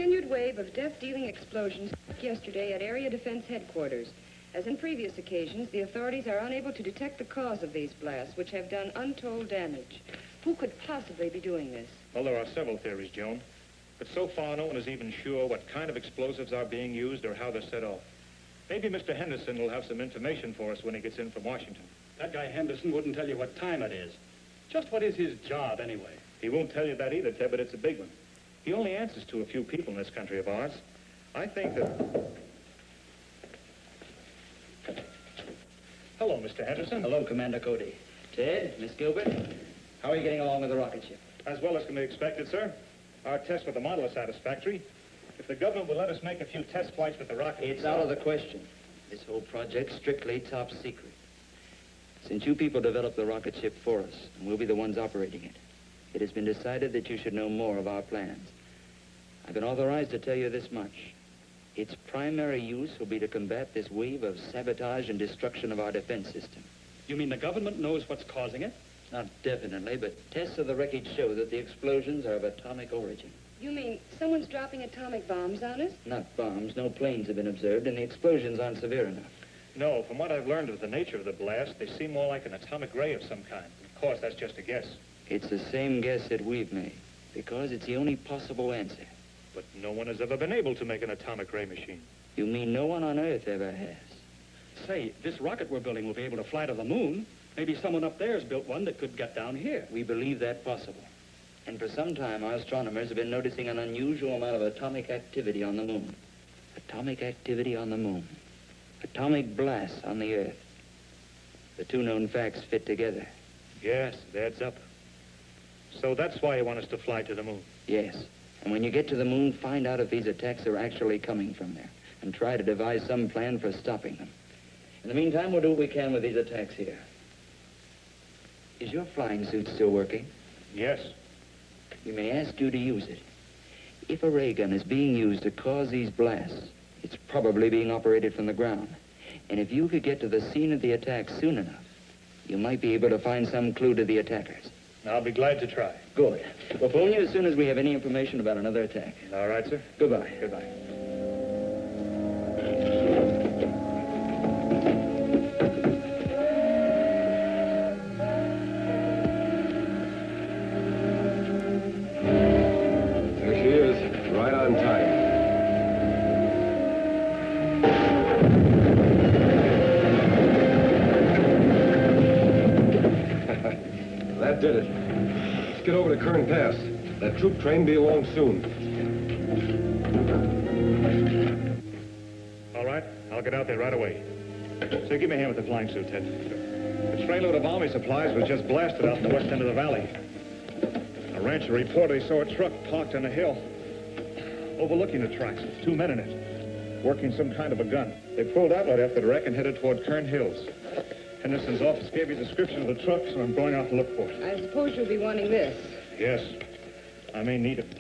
continued wave of death-dealing explosions yesterday at Area Defense Headquarters. As in previous occasions, the authorities are unable to detect the cause of these blasts, which have done untold damage. Who could possibly be doing this? Well, there are several theories, Joan. But so far, no one is even sure what kind of explosives are being used or how they're set off. Maybe Mr. Henderson will have some information for us when he gets in from Washington. That guy Henderson wouldn't tell you what time it is. Just what is his job, anyway? He won't tell you that either, Ted, but it's a big one. He only answers to a few people in this country of ours. I think that... Hello, Mr. Henderson. Hello, Commando Cody. Ted, Miss Gilbert, how are you getting along with the rocket ship? As well as can be expected, sir. Our tests with the model are satisfactory. If the government will let us make a few test flights with the rocket... It's out of the question. This whole project's strictly top secret. Since you people developed the rocket ship for us, and we'll be the ones operating it, it has been decided that you should know more of our plans. I've been authorized to tell you this much. Its primary use will be to combat this wave of sabotage and destruction of our defense system. You mean the government knows what's causing it? Not definitely, but tests of the wreckage show that the explosions are of atomic origin. You mean someone's dropping atomic bombs on us? Not bombs. No planes have been observed, and the explosions aren't severe enough. No, from what I've learned of the nature of the blast, they seem more like an atomic ray of some kind. Of course, that's just a guess. It's the same guess that we've made, because it's the only possible answer. But no one has ever been able to make an atomic ray machine. You mean no one on Earth ever has? Say, this rocket we're building will be able to fly to the moon. Maybe someone up there has built one that could get down here. We believe that possible. And for some time, our astronomers have been noticing an unusual amount of atomic activity on the moon. Atomic activity on the moon. Atomic blasts on the Earth. The two known facts fit together. Yes, it adds up. So that's why you want us to fly to the moon? Yes. And when you get to the moon, find out if these attacks are actually coming from there, and try to devise some plan for stopping them. In the meantime, we'll do what we can with these attacks here. Is your flying suit still working? Yes. We may ask you to use it. If a ray gun is being used to cause these blasts, it's probably being operated from the ground. And if you could get to the scene of the attack soon enough, you might be able to find some clue to the attackers. I'll be glad to try. Good. We'll phone you as soon as we have any information about another attack. All right, sir. Goodbye. Goodbye. There she is, right on time. That did it. Let's get over to Kern Pass. That troop train be along soon. All right, I'll get out there right away. So give me a hand with the flying suit, Ted. A trainload of army supplies was just blasted out in the west end of the valley. A rancher reported he saw a truck parked on a hill overlooking the tracks with two men in it, working some kind of a gun. They pulled out right after the wreck and headed toward Kern Hills. Henderson's office gave me a description of the truck, so I'm going out to look for it. I suppose you'll be wanting this. Yes, I may need it.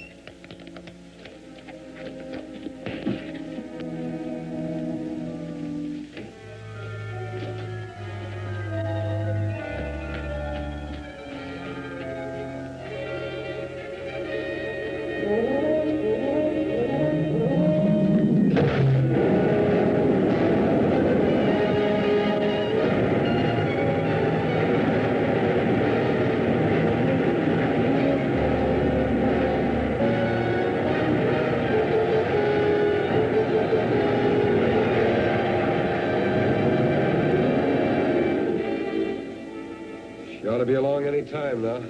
She ought to be along any time now.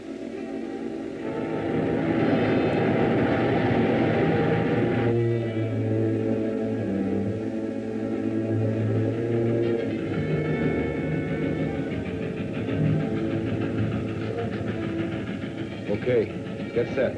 Okay, get set.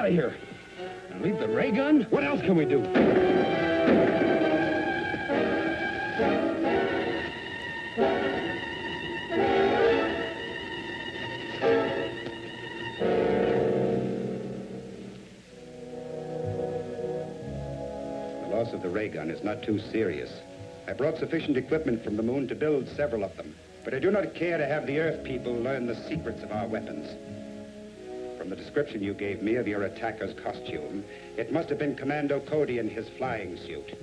out of here. And leave the ray gun? What else can we do? The loss of the ray gun is not too serious. I brought sufficient equipment from the moon to build several of them. But I do not care to have the Earth people learn the secrets of our weapons. From the description you gave me of your attacker's costume, it must have been Commando Cody in his flying suit.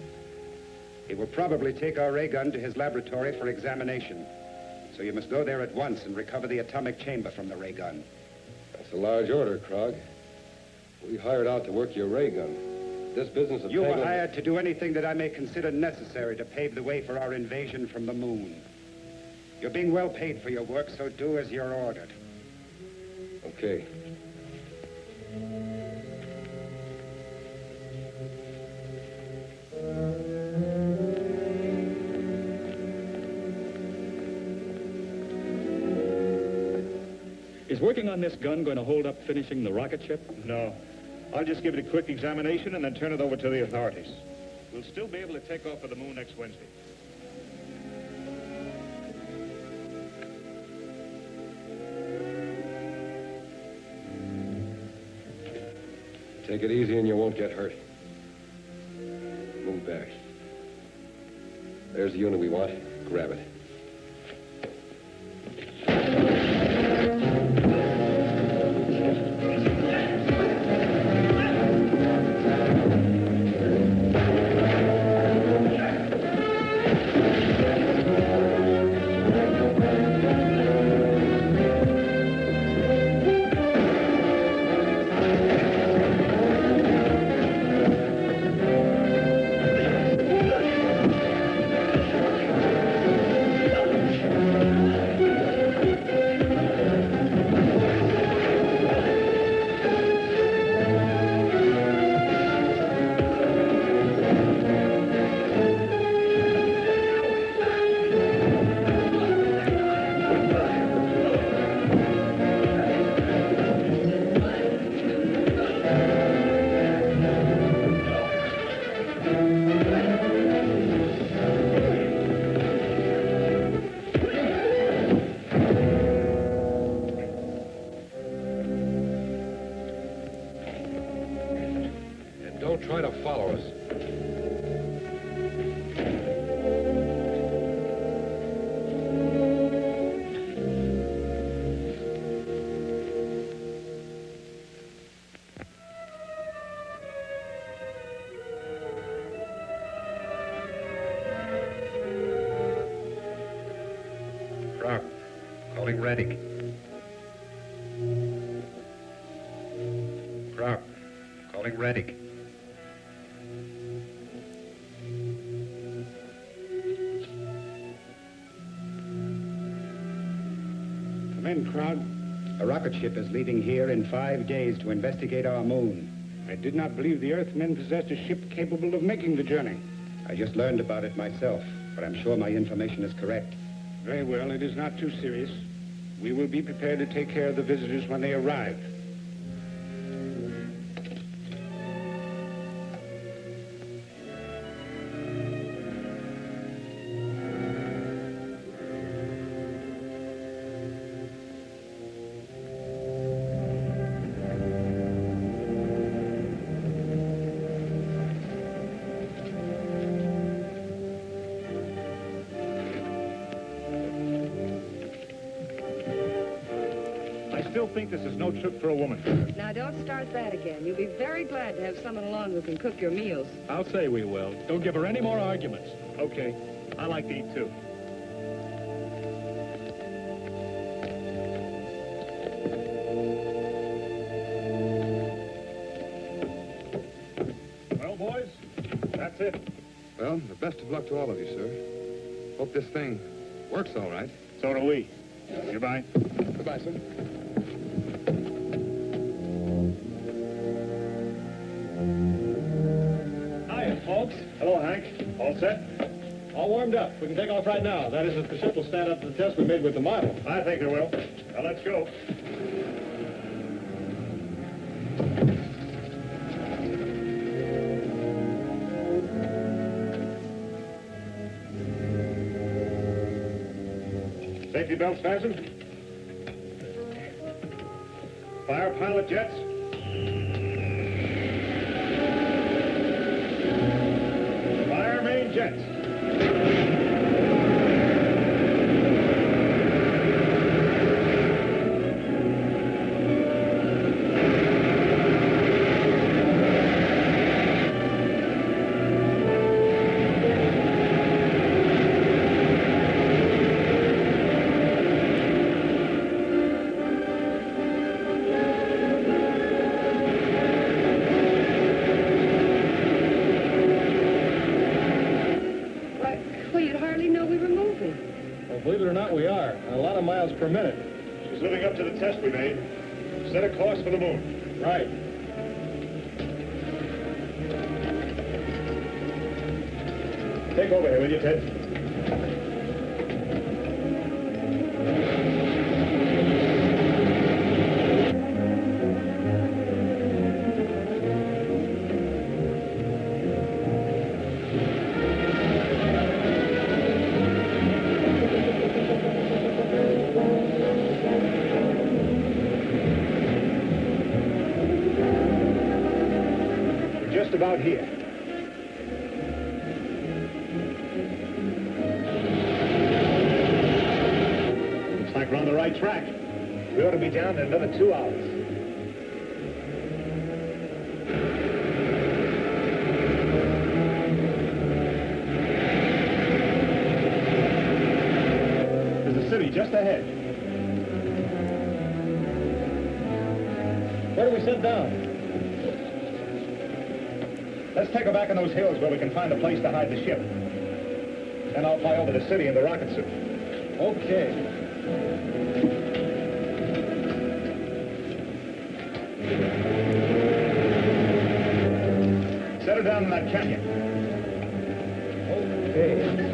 He will probably take our ray gun to his laboratory for examination. So you must go there at once and recover the atomic chamber from the ray gun. That's a large order, Krog. We hired out to work your ray gun. This business of You were hired to do anything that I may consider necessary to pave the way for our invasion from the moon. You're being well paid for your work, so do as you're ordered. Okay. Is working on this gun going to hold up finishing the rocket ship? No. I'll just give it a quick examination and then turn it over to the authorities. We'll still be able to take off for the moon next Wednesday. Take it easy and you won't get hurt. Move back. There's the unit we want. Grab it. Don't try to follow us. Rock, calling Reddick. Rock, calling Reddick. Come in, Krog. A rocket ship is leaving here in 5 days to investigate our moon. I did not believe the Earthmen possessed a ship capable of making the journey. I just learned about it myself, but I'm sure my information is correct. Very well, it is not too serious. We will be prepared to take care of the visitors when they arrive. I still think this is no trip for a woman. Now, don't start that again. You'll be very glad to have someone along who can cook your meals. I'll say we will. Don't give her any more arguments. Okay. I like to eat, too. Well, boys, that's it. Well, the best of luck to all of you, sir. Hope this thing works all right. So do we. Goodbye. Goodbye, sir. Hiya, folks. Hello, Hank. All set? All warmed up. We can take off right now. That is, if the ship will stand up to the test we made with the model. I think it will. Now, let's go. Safety belts fastened. Fire pilot jets. Fire main jets. Believe it or not, we are. A lot of miles per minute. She's living up to the test we made. Set a course for the moon. Right. Take over here, will you, Ted? Just about here. Looks like we're on the right track. We ought to be down in another 2 hours. There's a city just ahead. Where do we sit down? Let's take her back in those hills where we can find a place to hide the ship. Then I'll fly over the city in the rocket suit. Okay. Set her down in that canyon. Okay.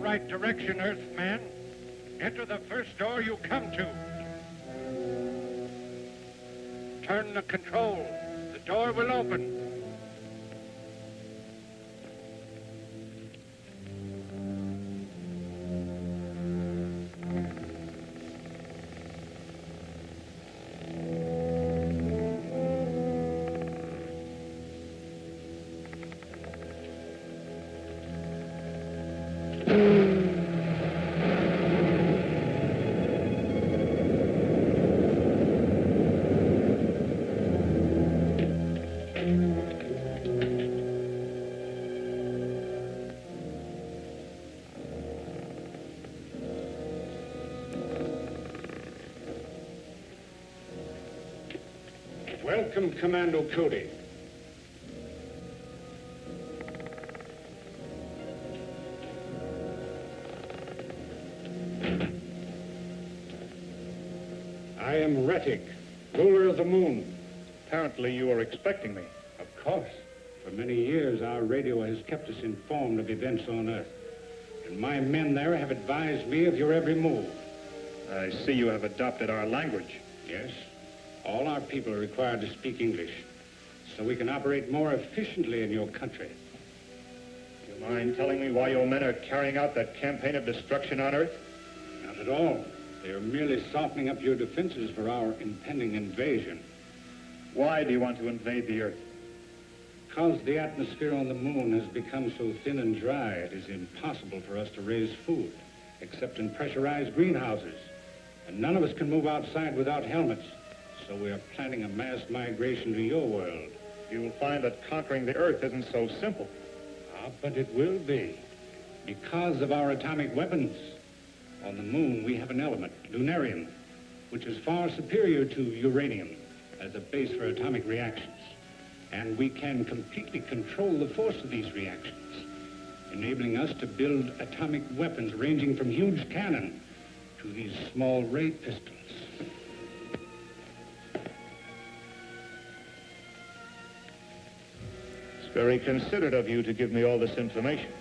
Right direction, Earthman. Enter the first door you come to. Turn the control. The door will open. Welcome, Commando Cody. I am Rettig, ruler of the moon. Apparently you were expecting me. Of course. For many years, our radio has kept us informed of events on Earth. And my men there have advised me of your every move. I see you have adopted our language. Yes. All our people are required to speak English, so we can operate more efficiently in your country. Do you mind telling me why your men are carrying out that campaign of destruction on Earth? Not at all. They are merely softening up your defenses for our impending invasion. Why do you want to invade the Earth? Because the atmosphere on the moon has become so thin and dry, it is impossible for us to raise food, except in pressurized greenhouses. And none of us can move outside without helmets. So we are planning a mass migration to your world. You will find that conquering the Earth isn't so simple. Ah, but it will be. Because of our atomic weapons. On the moon, we have an element, lunarium, which is far superior to uranium as a base for atomic reactions. And we can completely control the force of these reactions, enabling us to build atomic weapons ranging from huge cannon to these small ray pistols. It's very considerate of you to give me all this information.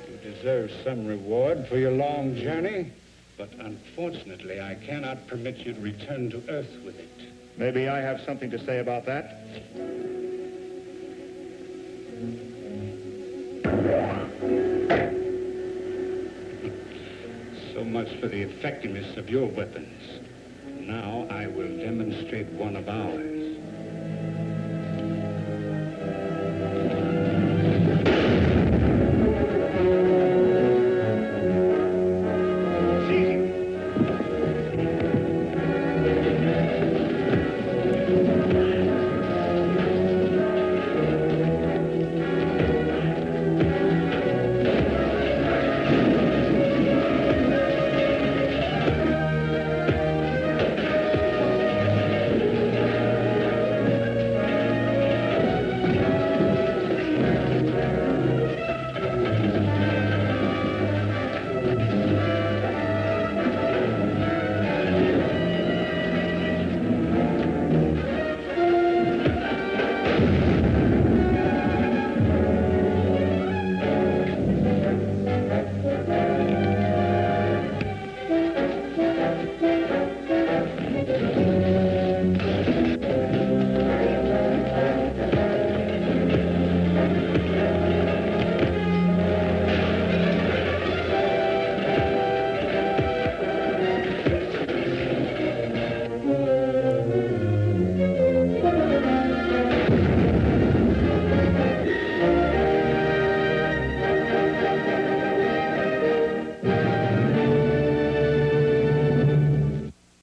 You deserve some reward for your long journey, but unfortunately, I cannot permit you to return to Earth with it. Maybe I have something to say about that. So much for the effectiveness of your weapons. Now I will demonstrate one of ours.